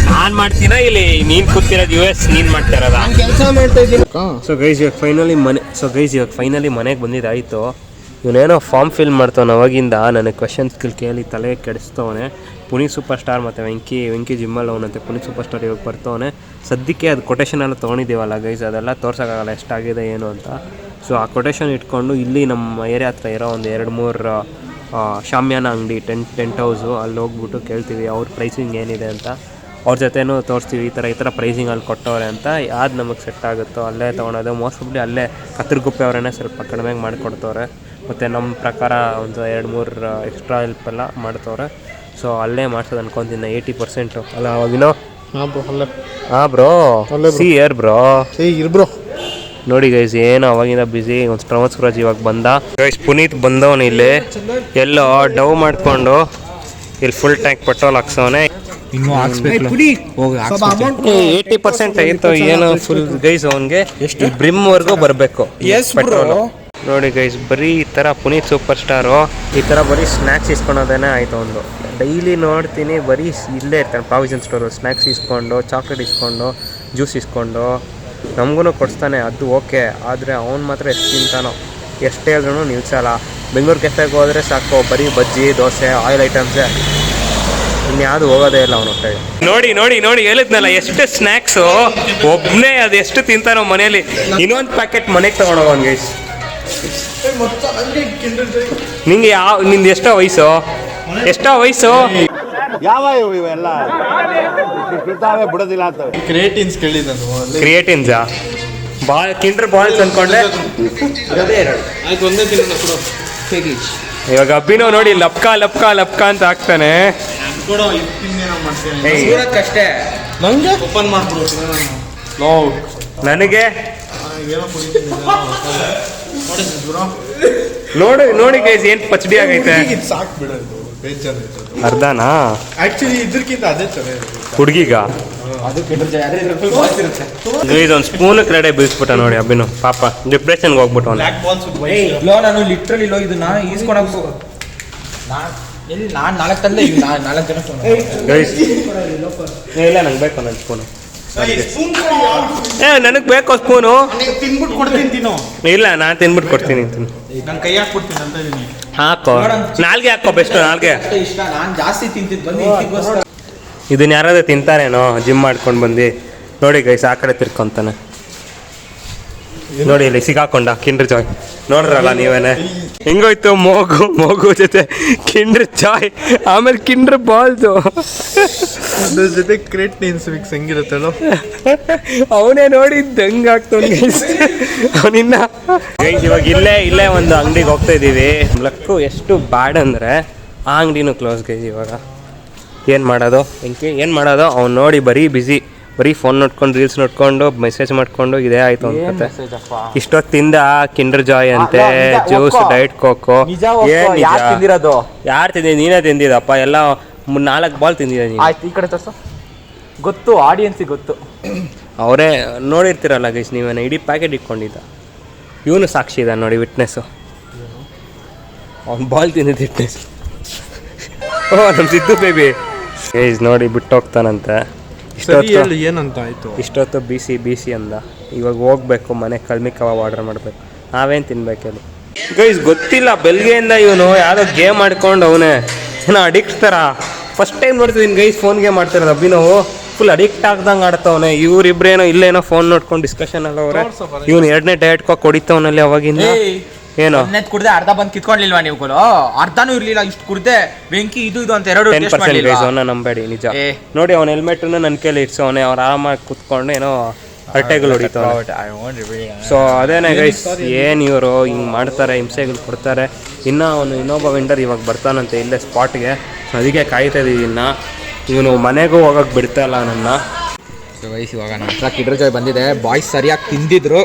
ನಾನ್ ಮಾಡ್ತೀನ ಇಲ್ಲಿ ನೀನ್ ಕೂತಿರೋದು US, ನೀನ್ ಮಾಡ್ತಾ ಇರೋದ ಕೆಲಸ ಮಾಡ್ತಾ ಇದ್ದೀನಿ. ಸೊ ಗೈಸ್ ಇವಾಗ ಫೈನಲಿ ಮನೆಗೆ ಬಂದಿದ್ದಾಯ್ತು. ಇವನೇನೋ ಫಾರ್ಮ್ ಫಿಲ್ ಮಾಡ್ತಾವನ ಅವಾಗಿಂದ. ನನಗೆ ಕ್ವಶನ್ಸ್ಗಳು ಕೇಳಿ ತಲೆ ಕೆಡಿಸ್ತವನೆ. ಪುನೀತ್ ಸೂಪರ್ ಸ್ಟಾರ್ ಮತ್ತು ವೆಂಕಿ ಜಿಮ್ಮಲ್ ಅವನಂತೆ ಪುನೀತ್ ಸೂಪರ್ ಸ್ಟಾರ್ ಇವಾಗ ಬರ್ತವನೆ. ಸದ್ಯಕ್ಕೆ ಅದು ಕೊಟೇಶನ್ ಎಲ್ಲ ತೊಗೊಂಡಿದ್ದೀವಲ್ಲ ಗೈಸ್, ಅದೆಲ್ಲ ತೋರ್ಸೋಕ್ಕಾಗಲ್ಲ ಎಷ್ಟಾಗಿದೆ ಏನು ಅಂತ. ಸೊ ಆ ಕೊಟೇಶನ್ ಇಟ್ಕೊಂಡು ಇಲ್ಲಿ ನಮ್ಮ ಏರಿಯಾ ಹತ್ರ ಇರೋ ಒಂದು 2-3 ಶಾಮಿಯಾನ ಅಂಗಡಿ ಟೆಂಟ್ ಹೌಸು ಅಲ್ಲಿ ಹೋಗ್ಬಿಟ್ಟು ಕೇಳ್ತೀವಿ ಅವ್ರ ಪ್ರೈಸಿಂಗ್ ಏನಿದೆ ಅಂತ. ಅವ್ರ ಜೊತೆನೂ ತೋರಿಸ್ತೀವಿ ಈ ಥರ ಪ್ರೈಸಿಂಗಲ್ಲಿ ಕೊಟ್ಟವ್ರೆ ಅಂತ ಯಾವ್ದು ನಮಗೆ ಸೆಟ್ ಆಗುತ್ತೋ ಅಲ್ಲೇ ತೊಗೊಳೋದು. ಮೋಸ್ಟ್ಲಿ ಅಲ್ಲೇ ಕತ್ತರಗುಪ್ಪೆ ಅವರೇ ಸ್ವಲ್ಪ ಕಡಿಮೆಗೆ ಮಾಡಿಕೊಡ್ತವ್ರೆ. ಮತ್ತು ನಮ್ಮ ಪ್ರಕಾರ ಒಂದು 2-3 ಎಕ್ಸ್ಟ್ರಾ ಹೆಲ್ಪ್ ಎಲ್ಲ ಮಾಡ್ತವ್ರೆ. ಸೊ ಅಲ್ಲೇ ಮಾಡ್ಸೋದು ಅನ್ಕೊತೀನಿ 80% ಅಲ್ಲ ಅವಾಗಿನೋ. ಹಾಂ bro C air bro bro ನೋಡಿ ಗೈಸ್ ಏನು ಅವಾಗಿಂದ ಬ್ಯುಸಿ. ಒಂದು ಪ್ರಮೋದ್ ಇವಾಗ ಬಂದ ಗೈಸ್. ಪುನೀತ್ ಬಂದವನು ಇಲ್ಲಿ ಎಲ್ಲೋ ಡವ್ ಮಾಡಿಕೊಂಡು ಇಲ್ಲಿ ಫುಲ್ ಟ್ಯಾಂಕ್ ಪೆಟ್ರೋಲ್ ಹಾಕ್ಸವನೆ. ಇನ್ನೂ ಹಾಕ್ಸ್ಬೇಕು, ಹೋಗಿ 80% ಆಯಿತು ಏನು ಫುಲ್ ಗೈಸ್. ಅವನಿಗೆ ಎಷ್ಟು ಬ್ರಿಮ್ವರೆಗೂ ಬರಬೇಕು ಪೆಟ್ರೋಲ್. ನೋಡಿ ಗೈಸ್ ಬರೀ ಈ ಥರ ಪುನೀತ್ ಸೂಪರ್ ಸ್ಟಾರು ಈ ಥರ ಬರೀ ಸ್ನ್ಯಾಕ್ಸ್ ಇಸ್ಕೊಳೋದೇನೆ ಆಯಿತು ಒಂದು. ಡೈಲಿ ನೋಡ್ತೀನಿ ಬರೀ ಇಲ್ಲೇ ಇರ್ತಾನೆ ಪ್ರಾವಿಷನ್ ಸ್ಟೋರು. ಸ್ನ್ಯಾಕ್ಸ್ ಇಸ್ಕೊಂಡು, ಚಾಕ್ಲೇಟ್ ಇಸ್ಕೊಂಡು, ಜ್ಯೂಸ್ ಇಸ್ಕೊಂಡು ನಮಗೂ ಕೊಡಿಸ್ತಾನೆ. ಅದು ಓಕೆ, ಆದರೆ ಅವ್ನು ಮಾತ್ರ ಎಷ್ಟು ತಿಂತಾನೋ, ಎಷ್ಟು ಹೇಳಿದ್ರು ನಿಲ್ಸಲ್ಲ. ಬೆಂಗಳೂರು ಕೆಫೆಗೆ ಹೋದರೆ ಸಾಕು ಬರೀ ಬಜ್ಜಿ, ದೋಸೆ, ಆಯಿಲ್ ಐಟಮ್ಸೇ, ಇನ್ಯಾವುದು ಹೋಗೋದೇ ಇಲ್ಲ ಅವನ ಹೊಟ್ಟೆಗೆ. ನೋಡಿ ನೋಡಿ ನೋಡಿ ಹೇಳಿದ್ನಲ್ಲ ಎಷ್ಟು ಸ್ನ್ಯಾಕ್ಸು. ಒಬ್ಬನೇ ಅದು ಎಷ್ಟು ತಿಂತಾನೋ ಮನೇಲಿ. ಇನ್ನೊಂದು ಪ್ಯಾಕೆಟ್ ಮನೆಗೆ ತೊಗೊಂಡೋಗೋನ್ ಗೈಸ್. ನಿಂಗೆ ನಿಂದು ಎಷ್ಟೋ ವಯಸ್ಸು? ಯಾವ ಇವೆಲ್ಲ ಬಿಡೋದಿಲ್ಲ ಅಂತ ಕ್ರಿಯೇಟಿನ್ಸ್ ಕೇಳಿದ ಕ್ರಿಯೇಟಿನ್ಸಾ? ಕಿಂಡರ್ ಬಾಲ್ಸ್ ಅನ್ಕೊಂಡೆ. ಇವಾಗ ಅಭಿನವ್ ನೋಡಿ ಲಪ್ಕಾ ಲಪ್ಕಾ ಲಪ್ಕಾ ಅಂತ ಹಾಕ್ತಾನೆ. ಅಷ್ಟೇ ನಂಗೆ ಓಪನ್ ಮಾಡ್ಬಿಡು. ನನಗೆ ನೋಡಿ ನೋಡಿ ಗೈಸ್ ಏನ್ ಪಚಡಿ ಆಗೈತೆ. ಸಾಕು ಬಿಡೋದು ಅರ್ಧನಾ? ಆಕ್ಚುಲಿ ಇದ್ರಕ್ಕಿಂತ ಅದೇ ಚೆನ್ನಾಗಿದೆ ಹುಡುಗಿಗ ಗೈಸ್ ಒಂದು ಸ್ಪೂನ್ ಕಡೆ ಬೀಳ್ಸ್ಬಿಟ್ಟ ನೋಡಿ ಅಭಿನು. ಪಾಪ ಡಿಪ್ರೆಷನ್ಗೆ ಹೋಗ್ಬಿಟ್ಟು ಅವ್ನು. ನಾನು ಲಿಟ್ರಲಿ ಇದನ್ನ ಈಸ್ಕೊಳಕ್ ಎಲ್ಲಿ ನಾನು 4 ತಂದೆ 4 ಜನ ಗೈಸ್ ಇಲ್ಲ ನಂಗೆ ಬೇಕು ನನ್ನ ಸ್ಪೂನು. ನನಗೆ ಬೇಕು ಸ್ಪೂನು. ತಿನ್ಬಿಟ್ಟು ಕೊಡ್ತೀನಿ ತಿನ್ನು. ಇಲ್ಲ ನಾನು ತಿನ್ಬಿಟ್ಟು ಕೊಡ್ತೀನಿ. ನಾನು ಕೈ ಹಾಕ್ಬಿಡ್ತೀನಿ ಅಂತ ಇದೀನಿ. ಹಾಕೋ ನಾಲ್ಗೆ ಹಾಕೋ ಬೆಸ್ಟ್. ನಾಲ್ಗೆ ಇಷ್ಟ. ನಾನು ಜಾಸ್ತಿ ತಿಂತಿದ್ದು ಬಂದು ಇದನ್ನ ಯಾರಾದ್ರೂ ತಿಂತಾರೇನೋ ಜಿಮ್ ಮಾಡ್ಕೊಂಡು ಬಂದು. ನೋಡಿ ಗೈಸ್ ಆ ಕಡೆ ತಿರ್ಕೊಂತಾನೆ ನೋಡಿ ಇಲ್ಲಿ ಸಿಗಾಕೊಂಡ ಕಿಂಡರ್ ಜಾಯ್. ನೋಡ್ರಲ್ಲ ನೀವೇನೆ ಹೆಂಗೋಯ್ತು. ಮಗು ಜೊತೆ ಕಿಂಡರ್ ಜಾಯ್, ಆಮೇಲೆ ಕಿಂಡರ್ ಬಾಲ್ಸು, ಅದ್ರ ಜೊತೆ ಕ್ರಿಯೇಟಿನ್ಸ್ ಮಿಕ್ಸ್ ಹೆಂಗಿರುತ್ತಲ್ಲ ಅವನೇ ನೋಡಿ ದಂಗ್ ಆಗ್ತಾನೆ ಅವನಿನ್ನ. ಇವಾಗ ಇಲ್ಲೇ ಒಂದು ಅಂಗಡಿಗೆ ಹೋಗ್ತಾ ಇದ್ದೀವಿ. ಲಕ್ಕು ಎಷ್ಟು ಬ್ಯಾಡ್ ಅಂದರೆ ಆ ಅಂಗಡಿನೂ ಕ್ಲೋಸ್ ಗೈಸ್. ಇವಾಗ ಏನು ಮಾಡೋದು ಅವ್ನು ನೋಡಿ ಬರೀ ಬ್ಯುಸಿ, ಬರೀ ಫೋನ್ ನೋಡ್ಕೊಂಡು ರೀಲ್ಸ್ ನೋಡ್ಕೊಂಡು ಮೆಸೇಜ್ ಮಾಡ್ಕೊಂಡು ಇದೇ ಆಯ್ತು ಅನ್ಕತ್ತೆ. ಇಷ್ಟೊತ್ತಿಂದ ಕಿಂಡರ್ ಜಾಯ್ ಅಂತೆ, ಜ್ಯೂಸ್, ಡೈಟ್ ಕೋಕೋ. ಯಾರು ತಿಂದಿದ್ದು? ನೀನೇ ತಿಂದಿದ್ದಪ್ಪ. ಎಲ್ಲ 4 ಬಾಲ್ ತಿಂದಿದ್ದೆ ನೀನು. ಆಯ್ತು ಈ ಕಡೆ ತೋರ್ಸು. ಗೊತ್ತು, ಆಡಿಯನ್ಸಿಗೆ ಗೊತ್ತು. ಅವರೇ ನೋಡಿರ್ತೀರಲ್ಲ ಗೈಸ್ ನೀವೇನ ಇಡೀ ಪ್ಯಾಕೆಟ್ ಇಟ್ಕೊಂಡಿದ್ದ. ಇವನು ಸಾಕ್ಷಿ ಇದ್ದಾನೆ ನೋಡಿ, ವಿಟ್ನೆಸ್ಸು. ಅವ್ನು ಬಾಲ್ ತಿಂದಿದ್ದು ವಿಟ್ನೆಸ್. ಓ ನಮ್ಮ ಸಿದ್ದು ಬೇಬಿ ಗೈಸ್ ನೋಡಿ ಬಿಟ್ಟು ಹೋಗ್ತಾನಂತೆ. ಏನಂತ ಆಯ್ತು. ಇಷ್ಟೊತ್ತು ಬಿಸಿ ಅಂದ. ಇವಾಗ ಹೋಗ್ಬೇಕು ಮನೆಗೆ ಕಳ್ಮಿ ಕಬಾಬ್ ಆರ್ಡರ್ ಮಾಡಬೇಕು. ನಾವೇನು ತಿನ್ಬೇಕಲ್ಲಿ ಗೈಸ್ ಗೊತ್ತಿಲ್ಲ. ಬೆಳಗ್ಗೆಯಿಂದ ಇವನು ಯಾವುದೋ ಗೇಮ್ ಮಾಡ್ಕೊಂಡು ಅವನೇ ಏನೋ ಅಡಿಕ್ಟ್ ಥರ. ಫಸ್ಟ್ ಟೈಮ್ ನೋಡ್ತಿದ್ದೀನಿ ಗೈಸ್ ಫೋನ್ ಗೇಮ್ ಮಾಡ್ತಿರೋದು. Abhinav full addict ಆಗ್ದಂಗೆ ಆಡ್ತವನೆ. ಇವರಿಬ್ರೇನೋ ಇಲ್ಲೇನೋ ಫೋನ್ ನೋಡ್ಕೊಂಡು ಡಿಸ್ಕಷನ್ ಎಲ್ಲ ಅವ್ರೆ. ಇವನು 2ನೇ ಡಯಟ್ ಕೋಕ್ ಹೊಡಿತವನಲ್ಲಿ ಅವಾಗಿಂದ. ಏನೋ ಕುಡ್ದೆ ಅರ್ಧ ಬಂದು ಕಿತ್ಕೊಂಡಿಲ್ವಾ ನೀವುಗಳು? ಅರ್ಧನೂ ಇರ್ಲಿಲ್ಲ, ಇಷ್ಟು ಕುಡ್ದೆ ಬೆಂಕಿ ಇದು ಅಂತ 2% ಅವನ್ನ ನಂಬೇಡಿ ನಿಜ. ನೋಡಿ ಅವ್ನ ಹೆಲ್ಮೆಟ್ನ ನನ್ನ ಕೈಲಿ ಇಡ್ಸವನೆ. ಅವ್ರು ಆರಾಮಾಗಿ ಕುತ್ಕೊಂಡು ಏನೋ ಹರಟೆಗಳು ಹೊಡಿತಾವೆ. ಸೊ ಅದೇನೇ ಗೈಸ್, ಏನು ಇವರು ಹಿಂಗೆ ಮಾಡ್ತಾರೆ, ಹಿಂಸೆಗಳು ಕೊಡ್ತಾರೆ. ಇನ್ನೊಬ್ಬ ವೆಂಡರ್ ಇವಾಗ ಬರ್ತಾನಂತೆ ಇಲ್ಲೇ ಸ್ಪಾಟ್ಗೆ. ಸೊ ಅದಕ್ಕೆ ಕಾಯ್ತಾ ಇದ್ದೀವಿ. ಇವನು ಮನೆಗೂ ಹೋಗಕ್ಕೆ ಬಿಡ್ತಾ ಇಲ್ಲ ನನ್ನ. ಸೊ ಗೈಸ್ ಇವಾಗ ನಮ್ಮ ಹತ್ರ ಕಿಂಡರ್ ಜಾಯ್ ಬಂದಿದೆ. ಬಾಯ್ಸ್ ಸರಿಯಾಗಿ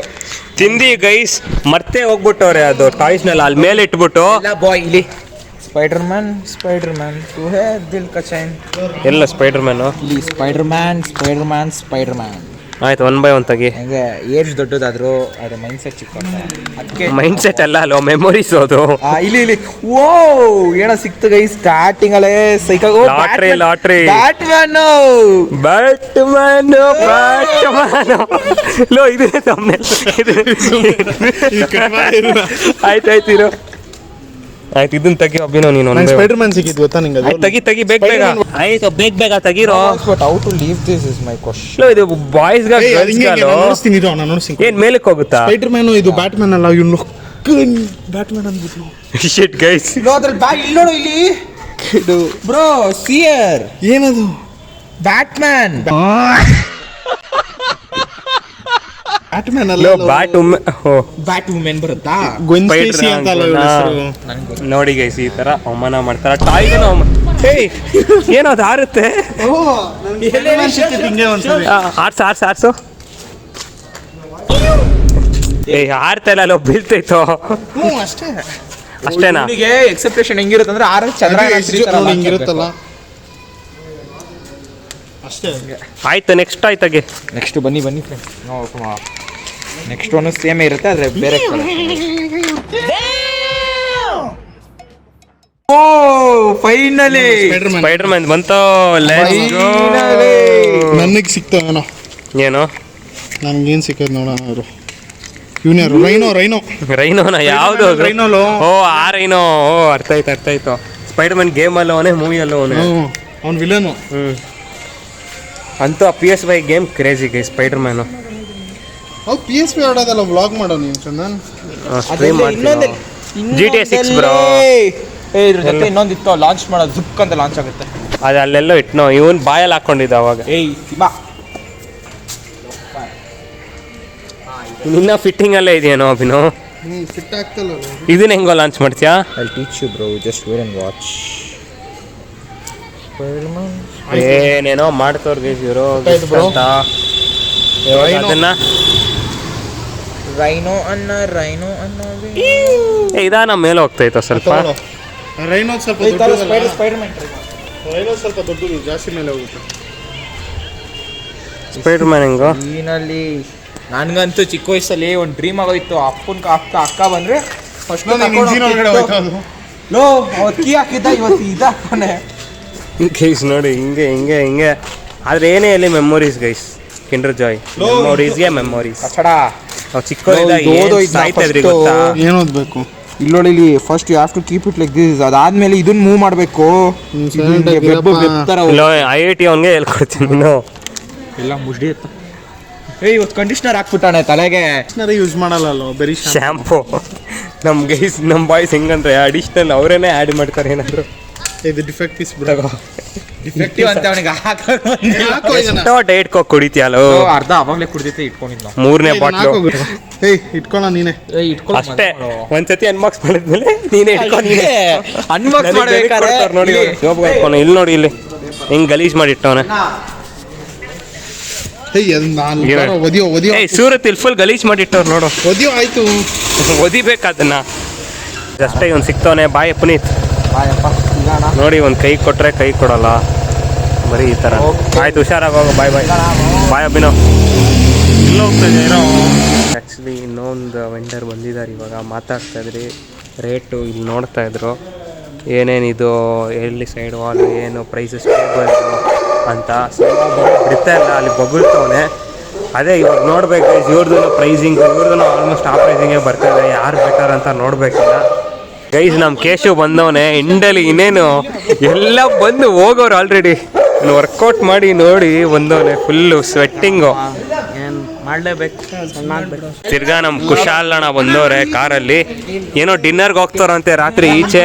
ತಿಂದಿ ಗೈಸ್ ಮತ್ತೆ ಹೋಗ್ಬಿಟ್ಟವ್ರೆ ಅದು ಟಾಯ್ಸ್ನೆಲ್ಲ ಅಲ್ಲಿ ಮೇಲೆ ಇಟ್ಬಿಟ್ಟು. ಬಾಯ್ ಇಲ್ಲಿ ಸ್ಪೈಡರ್ ಮ್ಯಾನ್ ತೂ ಹೇ ದಿಲ್ ಕಾ ಚೈನ್. ಎಲ್ಲ ಸ್ಪೈಡರ್ ಮ್ಯಾನು ಇಲ್ಲಿ ಸ್ಪೈಡರ್ ಮ್ಯಾನ್ ಆಯ್ತು 1 by 1 ತೆಗಿ. ಹಂಗೆ ಏಜ್ ದೊಡ್ಡದಾದ್ರು ಅದ್ರ ಮೈಂಡ್ ಸೆಟ್ ಚಿಕ್ಕ. ಅದಕ್ಕೆ ಮೈಂಡ್ ಸೆಟ್ ಅಲ್ಲ ಅಲ್ವ, ಮೆಮೊರೀಸ್ ಅದು. ಇಲ್ಲಿ ಓ ಏನೋ ಸಿಕ್ತು ಗೈಸ್ ಸ್ಟಾರ್ಟಿಂಗ್ ಅಲ್ಲೇ ಸೈಕಾಗೋ. ಲಾಟ್ರಿ ಬ್ಯಾಟ್ಮ್ಯಾನ್ ಲೋ ಇದೆ ಆಯ್ತು ಇರೋ. ಆಯ್ತು ಇದನ್ನ ತೆಗಿ ಅಭಿನೋ ನೀನು. ಸ್ಪೈಡರ್ ಮ್ಯಾನ್ ಸಿಕ್ಕಿದ್ದು ಗೊತ್ತಾ ನಿಂಗೆ? ತೆಗಿ ಬೇಗ. ಆಯ್ತು ಬೇಗ ತೆಗಿರೋ. But how to leave this is my question. ಇದು ಬಾಯ್ಸ್ ಏನ್ ಮೇಲಕ್ಕೆ ಹೋಗುತ್ತಾ? ಸ್ಪೈಡರ್ ಮ್ಯಾನ್ ಇದು ಬ್ಯಾಟ್ಮ್ಯಾನ್ ಅಲ್ಲ, ಇವನು ಬ್ಯಾಟ್ಮ್ಯಾನ್ ಅಂದ್ಬಿಟ್ಟು. ಶಿಟ್ ಗೈಸ್ ಅದ್ರಲ್ಲಿ ಬ್ಯಾಗ್ ಇಲ್ಲಿ ನೋಡು. ಇಲ್ಲಿ ಬ್ರೋ ಸಿಯರ್ ಏನದು? ಬ್ಯಾಟ್ಮ್ಯಾನ್ ಬ್ಯಾಟ್ ಬ್ಯಾಟ್ ವುಮೆನ್ ಬರುತ್ತಾ? ನೋಡಿ ಗೈಸ್ ಈ ತರ ಅವಮಾನ ಮಾಡ್ತಾರ ಟಾಯ್ಗೂ ಏಯ್ ಏನೋ ಅದು ಹಾರುತ್ತೆ ಆರ್ಸು ಏಯ್ ಹಾರ್ತಾ ಇಲ್ಲ ಬೀಳ್ತೈತೋ ಅಷ್ಟೇನಾ? ಎಕ್ಸೆಪ್ಟೇಷನ್ ಹೆಂಗಿರುತ್ತೆ ಅಂದ್ರೆ ಚಂದ್ರ ಹಿಂಗಿರುತ್ತಲ್ಲ ಅಷ್ಟೇ. ಆಯ್ತು ನೆಕ್ಸ್ಟ್ ಆಯ್ತಾಗೆ ನೆಕ್ಸ್ಟ್ ಬನ್ನಿ ಫ್ರೆಂಡ್ಸ್ ನೆಕ್ಸ್ಟ್ ಒನ್ ಸೇಮ್ ಇರುತ್ತೆ ಆದ್ರೆ ಬೇರೆ ಓ ಫೈನಲಿ ಸ್ಪೈಡರ್ ಮ್ಯಾನ್ ಬಂತು ನನಗೆ ಸಿಕ್ತವೇನೋ. ಏನು ನನ್ಗೇನು ಸಿಕ್ಕದ್ ನೋಡೋಣ. ಅವರು ಇವನ್ಯಾರು? ರೈನೋನ ಯಾವ್ದು ಓ ಆ ರೈನೋ ಓ ಅರ್ಥ ಆಯ್ತು ಸ್ಪೈಡರ್ ಮ್ಯಾನ್ ಗೇಮ್ ಅಲ್ಲ ಅವನೇ ಮೂವಿ ಅಲ್ಲ ಅವನೇ ಅವ್ನು ವಿಲನು. ಅಂತೂ ಆ PS5 ಗೇಮ್ ಕ್ರೇಜಿ ಗೈ ಸ್ಪೈಡರ್ ಮ್ಯಾನು. ಅವ್ರು PSP ಆಡೋದಲ್ಲ, ವ್ಲಾಗ್ ಮಾಡೋ ನೀವು ಚಂದನ್. ಸ್ಟ್ರೀಮ್ ಮಾಡ್ತೀನಿ GTA 6 ಬ್ರೋ. ಇದ್ರ ಜೊತೆ ಇನ್ನೊಂದಿತ್ತು ಲಾಂಚ್ ಮಾಡೋದು, ಜುಕ್ ಅಂತ ಲಾಂಚ್ ಆಗುತ್ತೆ. ಅದು ಅಲ್ಲೆಲ್ಲೋ ಇಟ್ನೋ ಇವನ್ ಬಾಯಲ್ಲಿ ಹಾಕೊಂಡಿದ್ದ ಅವಾಗ. ನಿನ್ನ ಫಿಟ್ಟಿಂಗ್ ಅಲ್ಲೇ ಇದೆಯೇನೋ ಅಭಿನವ್? ಫಿಟ್ ಆಗ್ತಲ್ಲ. ಇದನ್ನ ಹೆಂಗೋ ಲಾಂಚ್ ಮಾಡ್ತೀಯಾ? I'll teach you bro, just wait and watch. ಏನೇನೋ ಮಾಡ್ತವ್ರ ಗೈಸ್ ಇವರು ಅದನ್ನ ರೈನೋ ಅನ್ನ ಇದಾ ನಮ್ಮ ಮೇಲೆ ಹೋಗ್ತೈತ ಸ್ವಲ್ಪ. ರೈನೋ ಸ್ವಲ್ಪ ದೊಡ್ಡದು, ಜಾಸ್ತಿ ಮೇಲೆ ಹೋಗುತ್ತೆ. ಸ್ಪೈಡರ್ ಮ್ಯಾನ್ ಹೆಂಗೋ ಈನಲ್ಲಿ ನನ್ಗಂತೂ ಚಿಕ್ಕ ವಯಸ್ಸಲ್ಲಿ ಒಂದು ಡ್ರೀಮ್ ಆಗೋಯ್ತು. ಅಕ್ಕ ಬಂದ್ರೆ ಫಸ್ಟ್ ಕೀ ಹಾಕಿದ್ದ, ಇವತ್ತು ಇದಾನೆ ಗೈಸ್ ನೋಡಿ ಹಿಂಗೆ ಆದ್ರೆ ಏನೇ ಅಲ್ಲಿ ಮೆಮೊರೀಸ್ ಗೈಸ್. ಕಿಂಡರ್ ಜಾಯ್ ಮೆಮೊರೀಸ್ಗೆ ಮೆಮೊರೀಸ್. ನಾವು ಚಿಕ್ಕವರಿದ್ದಾಗ ಸಾಯ್ತಾ ಇದ್ರಿ ಗೊತ್ತಾ? ಏನು ಓದ್ಬೇಕು ಇಲ್ಲೋಡಿ, first you have to keep it like this. ಅದಾದ್ಮೇಲೆ ಇದನ್ನ ಮೂವ್ ಮಾಡಬೇಕು. IIT ಅವನ್ಗೆ ಹೇಳ್ಕೊಡ್ತೀನಿ ನೀನು. ಎಲ್ಲ ಮುಷ್ಡಿ ಇತ್ತು. ಇವತ್ತು ಕಂಡೀಷ್ನರ್ ಹಾಕ್ಬಿಟ್ಟಾನೆ ತಲೆಗೆ. ಯೂಸ್ ಮಾಡಲ್ಲ, ಬರೀ ಶಾಂಪು. ನಮ್ಮ ಬಾಯ್ಸ್ ಹೆಂಗಂದ್ರೆ ಅಡಿಷನಲ್ ಅವರೇನೆ ಆ್ಯಡ್ ಮಾಡ್ತಾರೆ ಏನಾದ್ರು. ಇದು ಡಿಫೆಕ್ಟ್ ಪೀಸ್ ಬಿಡೋ. ಡಿಫೆಕ್ಟಿವ್ ಅಂತ ಅವನಿಗೆ ಎಷ್ಟೋ ಡೈಟ್ ಕೋಕ್ ಕುಡಿತೀಯಲ್ಲೋ? ಅರ್ಧ ಅವಾಗಲೇ ಕುಡಿದೈತೆ ಇಟ್ಕೊಂಡಿದ್ದ. 3ನೇ ಬಾಟ್ಲು ಇಟ್ಕೊಳ್ಳ ನೀನೆ. ಅಷ್ಟೇ ಒಂದ್ಸತಿ ಅನ್ಬಾಕ್ಸ್ ಮಾಡಿದ್ಮೇಲೆ ನೀನೇ ಅನ್ಬಾಕ್ಸ್ ಮಾಡ್ಬೇಕಾದ್ರೆ ನೋಡಿ ಇಲ್ಲಿ ನೋಡಿ, ಇಲ್ಲಿ ಹಿಂಗ್ ಗಲೀಜ್ ಮಾಡಿ ಇಟ್ಟವನೆ. ಸೂರತ್ ಇಲ್ಲಿ ಫುಲ್ ಗಲೀಜ್ ಮಾಡಿ ಇಟ್ಟವ್ರು ನೋಡು. ಆಯ್ತು, ಒದಿಬೇಕು ಅದನ್ನ. ಅಷ್ಟೇ ಇವ್ನು ಸಿಕ್ತವನೆ. ಬಾಯ್ ಪುನೀತ್. ನೋಡಿ ಒಂದು ಕೈ ಕೊಟ್ರೆ ಕೈ ಕೊಡಲ್ಲ, ಬರೀ ಈ ಥರ. ಆಯ್ತು ಹುಷಾರಾಗಿ ಹೋಗೋ. ಬಾಯ್ ಅಭಿನವ್. ಇಲ್ಲ ಹೋಗ್ತದೆ ಆ್ಯಕ್ಚುಲಿ ಇನ್ನೊಂದು ವೆಂಡರ್ ಬಂದಿದ್ದಾರೆ ಇವಾಗ. ಮಾತಾಡ್ತಾ ಇದ್ರಿ ರೇಟು ಇಲ್ಲಿ ನೋಡ್ತಾ ಇದ್ರು. ಏನೇನಿದು ಎಲ್ಲಿ ಸೈಡ್ ವಾಲ್ ಏನು ಪ್ರೈಸಸ್ ಟೇಬಲ್ ಅಂತ ಬಿಡ್ತಾ ಇಲ್ಲ, ಅಲ್ಲಿ ಬಗುಳ್ತವನೆ. ಅದೇ ಇವಾಗ ನೋಡ್ಬೇಕು ಇವ್ರದ್ದು ಪ್ರೈಸಿಂಗ್, ಇವ್ರದ್ದು ಆಲ್ಮೋಸ್ಟ್ ಆ ಪ್ರೈಸಿಂಗೇ ಬರ್ತಾಯಿದೆ. ಯಾರು ಬೆಟರ್ ಅಂತ ನೋಡ್ಬೇಕಿಲ್ಲ ಗೈಸ್. ನಮ್ಮ ಕೇಶವ್ ಬಂದವನೇ ಇಂಡಲ್ಲಿ, ಇನ್ನೇನು ಎಲ್ಲ ಬಂದು ಹೋಗೋರು ಆಲ್ರೆಡಿ. ವರ್ಕೌಟ್ ಮಾಡಿ ನೋಡಿ ಬಂದವನೇ, ಫುಲ್ಲು ಸ್ವೆಟ್ಟಿಂಗು. ಮಾಡಲೇಬೇಕು. ತಿರ್ಗಾ ನಮ್ಮ ಕುಶಾಲ್ ಅಣ್ಣ ಬಂದವ್ರೆ ಕಾರಲ್ಲಿ. ಏನೋ ಡಿನ್ನರ್ಗೆ ಹೋಗ್ತಾರಂತೆ ರಾತ್ರಿ ಈಚೆ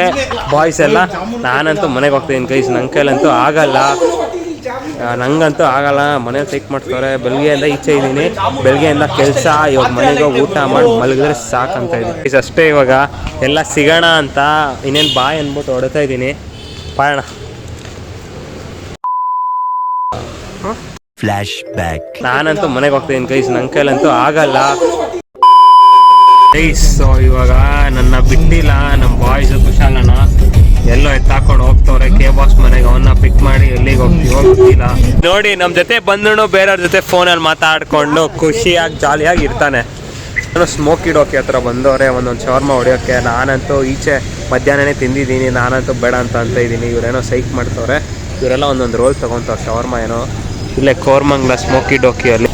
ಬಾಯ್ಸ್ ಎಲ್ಲ. ನಾನಂತೂ ಮನೆಗೆ ಹೋಗ್ತೀನಿ ಗೈಸ್, ನನ್ನ ಕೈಲಂತೂ ಆಗಲ್ಲ. ನಂಗಂತೂ ಆಗಲ್ಲ, ಮನೇಲಿ ಚೆಕ್ ಮಾಡ್ತಾರೆ. ಬೆಳಗ್ಗೆಯಿಂದ ಈಚೆ ಇದ್ದೀನಿ, ಬೆಳಗ್ಗೆಯಿಂದ ಕೆಲಸ. ಇವಾಗ ಮನೆಗೆ ಊಟ ಮಾಡಿ ಮಲಗಿದ್ರೆ ಸಾಕಂತ ಇದ್ದೀನಿ ಅಷ್ಟೇ. ಇವಾಗ ಎಲ್ಲ ಸಿಗೋಣ ಅಂತ ಇನ್ನೇನು ಬಾಯ್ ಅಂದ್ಬಿಟ್ಟು ಹೊಡ್ತಾ ಇದ್ದೀನಿ. ಬಾಯಣ್ಣ. Flashback. ನಾನಂತೂ ಮನೆಗೆ ಹೋಗ್ತೀನಿ ಗೈಸ್, ನನ್ನ ಕೈಲಂತೂ ಆಗಲ್ಲ ಗೈಸ್. ಇವಾಗ ನನ್ನ ಬಿಟ್ಟಿಲ್ಲ ನಮ್ಮ ಬಾಯ್ಸು ಕುಶಾಲಣ್ಣ ಎಲ್ಲೋ ಎತ್ತಾಕೊಂಡು ಹೋಗ್ತವ್ರೆ ಕೆ ಬಾಸ್ ಮನೆಗೆ. ಅವನ್ನ ಪಿಕ್ ಮಾಡಿ ಎಲ್ಲಿಗೆ ಹೋಗ್ತೀವೋ ಗೊತ್ತಿಲ್ಲ. ನೋಡಿ ನಮ್ಮ ಜೊತೆ ಬಂದನು ಬೇರೆಯವ್ರ ಜೊತೆ ಫೋನಲ್ಲಿ ಮಾತಾಡ್ಕೊಂಡು ಖುಷಿಯಾಗಿ ಜಾಲಿಯಾಗಿ ಇರ್ತಾನೆ. ನಾನು ಸ್ಮೋಕಿ ಡೋಕಿ ಹತ್ರ ಬಂದವ್ರೆ ಒಂದೊಂದು ಶವರ್ಮ ಹೊಡಿಯೋಕ್ಕೆ. ನಾನಂತೂ ಈಚೆ ಮಧ್ಯಾಹ್ನನೇ ತಿಂದಿದ್ದೀನಿ, ನಾನಂತೂ ಬೇಡ ಅಂತ ಇದ್ದೀನಿ. ಇವರೇನೋ ಸೈಕ್ ಮಾಡ್ತವ್ರೆ. ಇವರೆಲ್ಲ ಒಂದೊಂದು ರೋಲ್ ತೊಗೊತವ್ರೆ ಶವರ್ಮ ಏನೋ ಇಲ್ಲೇ ಕೋರ್ಮಂಗ್ಲ ಸ್ಮೋಕಿ ಡೋಕಿಯಲ್ಲಿ.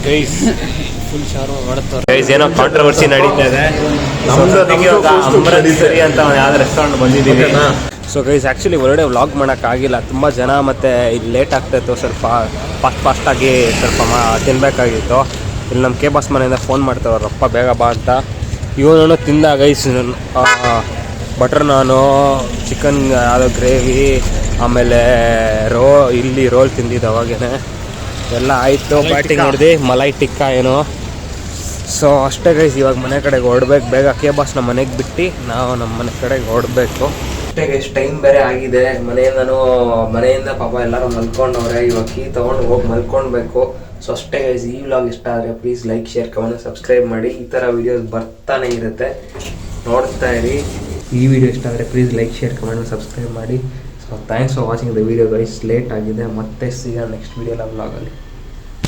ಫುಲ್ ಶವರ್ಮ ಮಾಡ್ತಾರೆ ಗೈಸ್. ಏನೋ ಕಾಂಟ್ರವರ್ಸಿ ನಡೀತಾ ಇದೆ. ಅಮೃತಸರಿ ಅಂತ ಯಾವ್ದು ರೆಸ್ಟೋರೆಂಟ್ ಬಂದಿದ್ದೀವಿ. ಸೊ ಗೈಸ್ ಆ್ಯಕ್ಚುಲಿ ಹೊರಗಡೆ ವ್ಲಾಗ್ ಮಾಡೋಕ್ಕಾಗಿಲ್ಲ, ತುಂಬ ಜನ, ಮತ್ತು ಇಲ್ಲಿ ಲೇಟ್ ಆಗ್ತಾಯಿತ್ತು. ಸ್ವಲ್ಪ ಫಾಸ್ಟಾಗಿ ಸ್ವಲ್ಪ ತಿನ್ನಬೇಕಾಗಿತ್ತು. ಇಲ್ಲಿ ನಮ್ಮ ಕೆ ಬಾಸ್ ಮನೆಯಿಂದ ಫೋನ್ ಮಾಡ್ತಾವ್ರೆ, ರಪ್ಪ ಬೇಗ ಬಾ ಅಂತ. ಇವನು ತಿಂದ ಗೈಸ್ ಬಟರ್ ನಾನು, ಚಿಕನ್ ಯಾವುದೋ ಗ್ರೇವಿ, ಆಮೇಲೆ ಇಲ್ಲಿ ರೋಲ್ ತಿಂದಿದ್ದು ಅವಾಗೇನೆ ಎಲ್ಲ ಆಯಿತು. ಬ್ಯಾಟಿಂಗ್ ಹೊಡೆದು ಮಲೈ ಟಿಕ್ಕಾ ಏನೋ. ಸೊ ಅಷ್ಟೇ ಗೈಸ್, ಇವಾಗ ಮನೆ ಕಡೆಗೆ ಹೊರಡ್ಬೇಕು. ಬೇಗ KBossನ ಮನೆಗೆ ಬಿಟ್ಟು ನಾವು ನಮ್ಮ ಮನೆ ಕಡೆಗೆ ಹೊರಡ್ಬೇಕು. ಅಷ್ಟೇ ಗೈಸ್, ಟೈಮ್ ಬೇರೆ ಆಗಿದೆ. ಮನೆಯಿಂದ ಪಾಪ ಎಲ್ಲರೂ ಮಲ್ಕೊಂಡವ್ರೆ. ಇವಾಗ ಕೀ ತೊಗೊಂಡು ಹೋಗಿ ಮಲ್ಕೊಳ್ಬೇಕು. ಸೊ ಅಷ್ಟೇ ಗೈಸ್, ಈ ವ್ಲಾಗ್ ಇಷ್ಟ ಆದರೆ please like, share, comment, subscribe ಮಾಡಿ. ಈ ಥರ ವೀಡಿಯೋಸ್ ಬರ್ತಾನೆ ಇರುತ್ತೆ, ನೋಡ್ತಾ ಇರಿ. ಈ ವಿಡಿಯೋ ಇಷ್ಟ ಆದರೆ please like, share, comment, subscribe ಮಾಡಿ. So thanks for watching the video guys. Late ಆಗಿದೆ, ಮತ್ತೆ ಸಿಗೋಣ ನೆಕ್ಸ್ಟ್ ವಿಡಿಯೋಲ ವ್ಲಾಗಲ್ಲಿ.